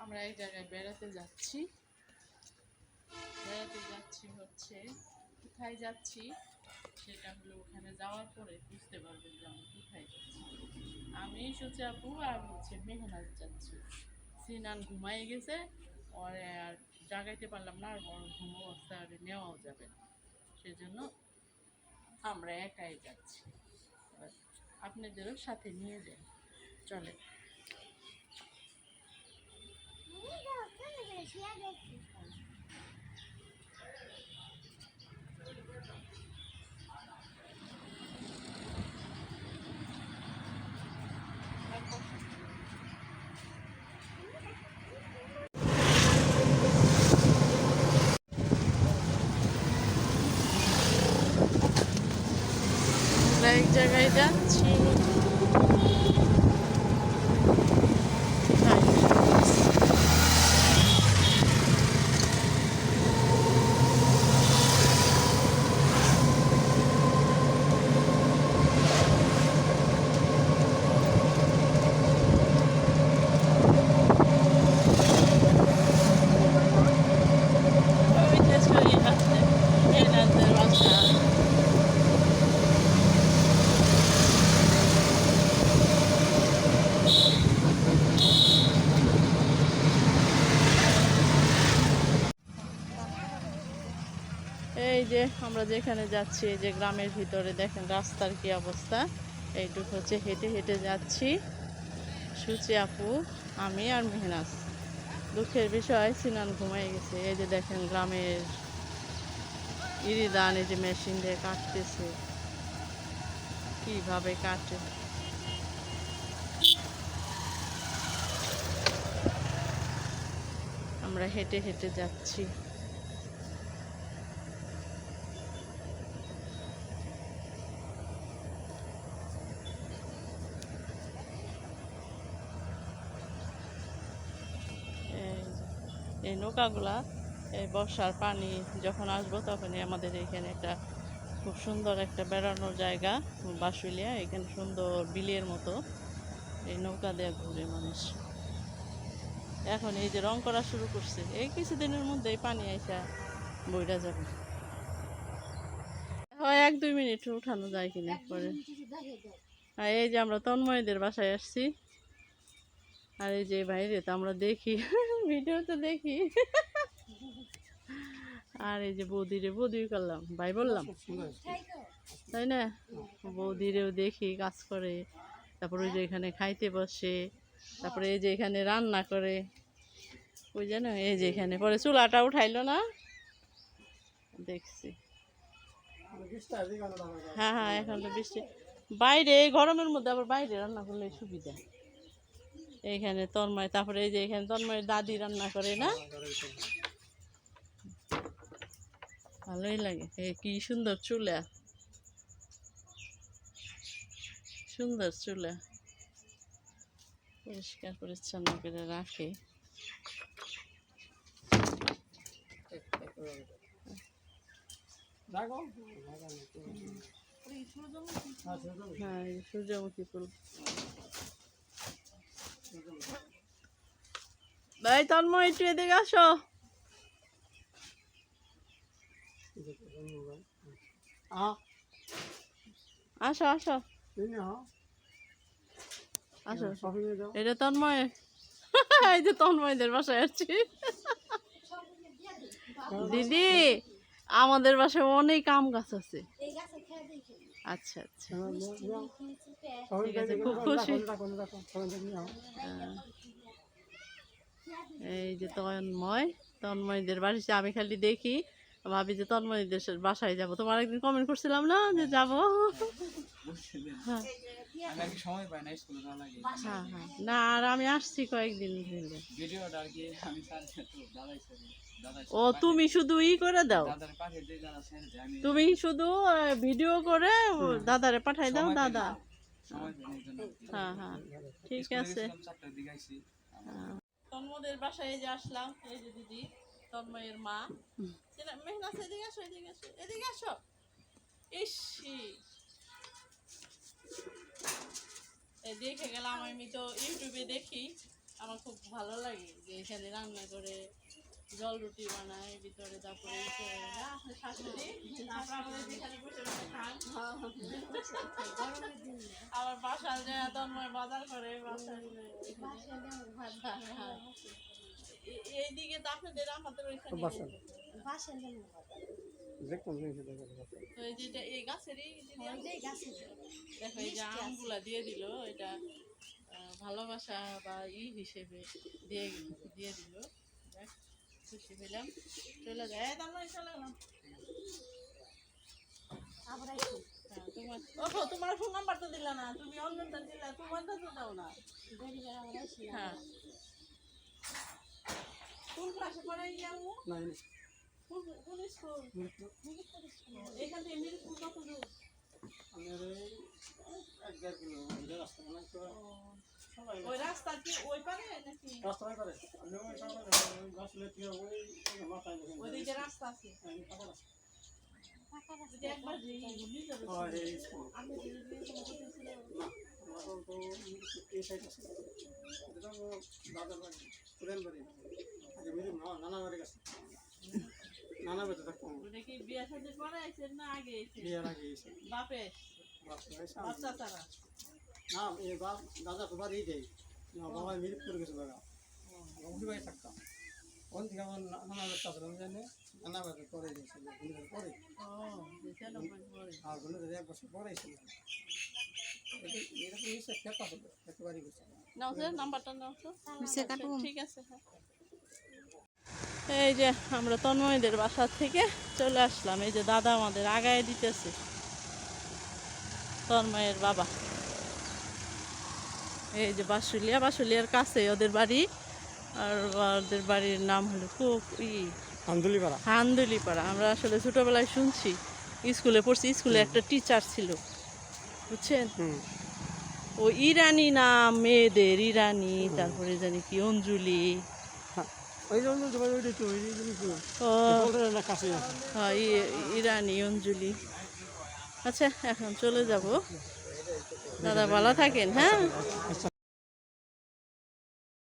আমরা এই জায়গায় বেড়াতে যাচ্ছি হচ্ছে কোথায় যাচ্ছি সেটা হলো ওখানে যাওয়ার পরে বুঝতে পারবেন যে আমরা কোথায় যাচ্ছি। আমি সুচি আপু আর হচ্ছে মেহনাজ যাচ্ছি। সিনান ঘুমাই গেছে, ওরে আর জাগাইতে পারলাম না, আর বড় ঘুম অবস্থায় আর নেওয়াও যাবে না, সেজন্য আমরা একাই যাচ্ছি। আপনাদেরও সাথে নিয়ে যাই, চলে। এক জায়গায় যাচ্ছি, এই যে আমরা যেখানে যাচ্ছি, এই যে গ্রামের ভিতরে দেখেন রাস্তার কি অবস্থা। এইটুকু হচ্ছে হেঁটে হেঁটে যাচ্ছি, সুচি আপু, আমি আর মেহনাজ। দুঃখের বিষয় সিনান ঘুমাই গেছে। এই যে দেখেন গ্রামের ইরিদান, এই যে মেশিন দিয়ে কাটতেছে, কিভাবে কাটে। আমরা হেঁটে হেঁটে যাচ্ছি। এই নৌকাগুলা এই বর্ষার পানি যখন আসবো তখনই আমাদের এখানে একটা খুব সুন্দর একটা বেড়ানোর জায়গা বাসুলিয়া, এখানে সুন্দর বিলের মতো, এই নৌকা দিয়ে ঘুরে মানুষ। এখন এই যে রং করা শুরু করছে, এই কিছুদিনের মধ্যে এই পানি আইসা বইরা যাবে। হয় 1-2 মিনিট উঠানো যায় কিনা পরে। আর এই যে আমরা তন্ময়দের বাসায় আসছি, আর এই যে বাইরে তো আমরা দেখি ভিডিওতে দেখি, আর এই যে বৌদি করলাম ভাই বললাম, তাই না? বৌদিরেও দেখি কাজ করে, তারপরে ওই যে এখানে খাইতে বসে, তারপরে এই যে এখানে রান্না করে, ওই জানো এই যে এখানে পরে চুলাটা উঠাইলো না, দেখছি। হ্যাঁ হ্যাঁ, এখন তো বৃষ্টি, বাইরে গরমের মধ্যে আবার বাইরে রান্না করলে সুবিধা। এইখানে তন্ময়, তারপরে এই যে এখানে তন্ময়ের দাদি রান্না করে না, ভালোই লাগে। কি সুন্দর চুলা, সুন্দর চুলা, পরিষ্কার পরিচ্ছন্ন করে রাখে। হ্যাঁ, সূর্যমুখী ফুল। ভাই তন্ময় একটু এদিকে আসো, আসো আসো আসো। এটা তন্ময়, এই যে তন্ময়দের বাসায় আসছি। দিদি আমাদের বাসায় অনেক আম গাছ আছে। আচ্ছা আচ্ছা, ঠিক আছে, খুব খুশি। এই যে তন্ময়দের বাড়িতে আমি খালি দেখি, ভাবি যে তন্ময়দের বাসায় যাব। তোমার একদিন কমেন্ট করছিলাম না যে যাব। হ্যাঁ হ্যাঁ, না আর আমি আসছি কয়েকদিন ধরে। ও তুমি শুধু করে দাও, তুমি শুধু ভিডিও করে দাদারে পাঠাই দাও। দাদা হ্যাঁ হ্যাঁ, ঠিক আছে। তন্ময়ের বাসায় যে আসলাম, এই যে দিদি তন্ময়ের মা, মেহনাজ এদিকে আসো, এদিকে আসো, এদিকে আসো। ইসি দেখে গেলাম, আমি তো ইউটিউবে দেখি, আমার খুব ভালো লাগে যে এখানে রান্না করে জল রুটি বানায় ভিতরে, তারপরে শাশুড়ি এখানে বসে বসে খান। আবার বাসায় যায় তন্ময় বাজার করে এইদিকে তো আপনাদের আমাদের ওইখানে এই গাছেরই দেখো এই যে আমগুলা দিয়ে দিল, এটা ভালোবাসা বা হিসেবে দিয়ে দিল। দেখ খুশি হইলাম, চলে যায় চলে গেলাম। তোমার ফোন নাম্বার তো দিলা না, তুমি অন্যটা দিলা, তোমারটা তো দাও না। হ্যাঁ কোন ক্লাসে পড়াই যাবো? কোন স্কুল? এখান থেকে মিরপুর কত দূর? ওই রাস্তা কি ওই পারে নাকি? ওইদিকে রাস্তা আছে। একবার নানা বেঁচে থাকতাম। কি বিয়ে সাথে পরে আইছেন না আগে এসে? বিয়ের আগে এসে বাপে বাচ্চা তারা না এই বাপ দাদা তো বাড়ি দেয় না, বাবা মিরপুর গেছে দাদা উঠি বাড়ি থাকতাম। কোন থেকে আমার নানা বেঁচে আসলাম জানে, নানা বেঁচে পরে গেছে পরে আর বলে 1 বছর পরে এসে এরকম এসে খেতে হবে খেতে বাড়ি গেছে। নাও স্যার নাম্বারটা নাও তো। ঠিক আছে। এই যে আমরা তন্ময়দের বাসা থেকে চলে আসলাম, এই যে দাদা আমাদের আগায় দিতেছে, তন্ময়ের বাবা। এই যে বাসুলিয়ার কাছে ওদের বাড়ি, আর ওদের বাড়ির নাম হলো হান্দুলিপাড়া। আমরা আসলে ছোটবেলায় শুনছি, স্কুলে পড়ছি, স্কুলে একটা টিচার ছিল বুঝছেন, ও ইরানি নাম মেয়েদের, ইরানি, তারপরে জানি কি অঞ্জলি, ইরানি অঞ্জলি। আচ্ছা এখন চলে যাব, দাদা ভালো থাকেন। হ্যাঁ।